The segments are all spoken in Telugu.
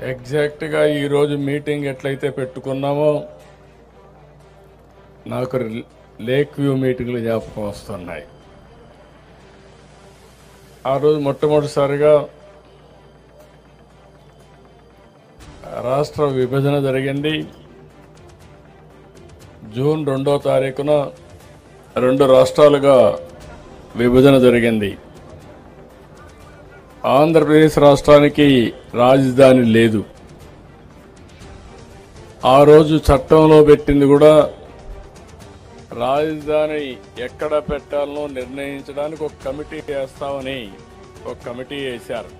ఎగ్జాక్ట్గా ఈరోజు మీటింగ్ ఎట్లయితే పెట్టుకున్నామో నాకు లేక్ వ్యూ మీటింగ్లు జ్ఞాపకం వస్తున్నాయి. ఆ రోజు మొట్టమొదటిసారిగా రాష్ట్ర విభజన జరిగింది. జూన్ 2వ తారీఖున 2 రాష్ట్రాలుగా విభజన జరిగింది. ఆంధ్రప్రదేశ్ రాష్ట్రానికి రాజధాని లేదు. ఆ రోజు చట్టంలో పెట్టింది కూడా రాజధాని ఎక్కడ పెట్టాలనో నిర్ణయించడానికి ఒక కమిటీ వేస్తామని ఒక కమిటీ వేశారు.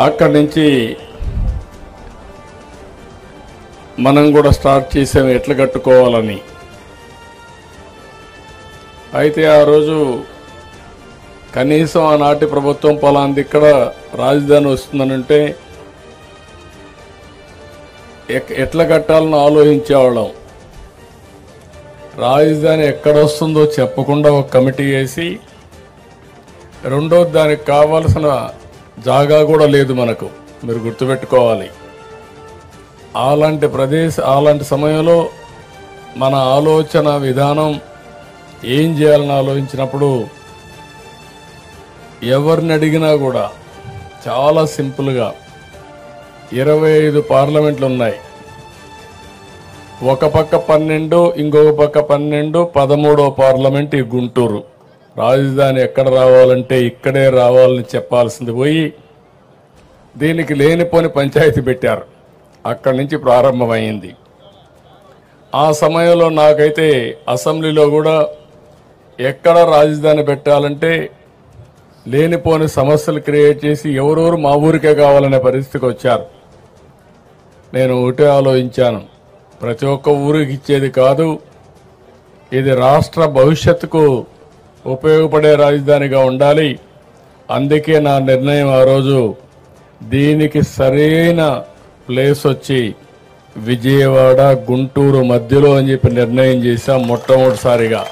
అక్కడి నుంచి మనం కూడా స్టార్ట్ చేసాం ఎట్లా కట్టుకోవాలని. అయితే ఆ రోజు కనీసం ఆనాటి ప్రభుత్వం పలాంది ఇక్కడ రాజధాని వస్తుందనంటే ఎట్లా కట్టాలని ఆలోచించేవాళ్ళం. రాజధాని ఎక్కడ వస్తుందో చెప్పకుండా ఒక కమిటీ వేసి, రెండోది దానికి కావాల్సిన జాగా కూడా లేదు మనకు, మీరు గుర్తుపెట్టుకోవాలి. అలాంటి సమయంలో మన ఆలోచన విధానం ఏం చేయాలని ఆలోచించినప్పుడు ఎవరిని అడిగినా కూడా చాలా సింపుల్గా 25 పార్లమెంట్లు ఉన్నాయి. ఒక పక్క 12, ఇంకొక పక్క 12, 13వ పార్లమెంట్ ఈ గుంటూరు. రాజధాని ఎక్కడ రావాలంటే ఇక్కడే రావాలని చెప్పాల్సింది పోయి దీనికి లేనిపోని పంచాయతీ పెట్టారు. అక్కడి నుంచి ప్రారంభమైంది. ఆ సమయంలో నాకైతే అసెంబ్లీలో కూడా ఎక్కడ రాజధాని పెట్టాలంటే లేనిపోని సమస్యలు క్రియేట్ చేసి ఎవరెవరు మా ఊరికే కావాలనే పరిస్థితికి వచ్చారు. నేను ఒకటే ఆలోచించాను, ప్రతి ఒక్క ఊరికి ఇచ్చేది కాదు, ఇది రాష్ట్ర భవిష్యత్తుకు ఉపయోగపడే రాజధానిగా ఉండాలి. అందుకే నా నిర్ణయం ఆ రోజు దీనికి సరైన ప్లేస్ వచ్చి విజయవాడ గుంటూరు మధ్యలో అని చెప్పి నిర్ణయం చేశాం మొట్టమొదటిసారిగా.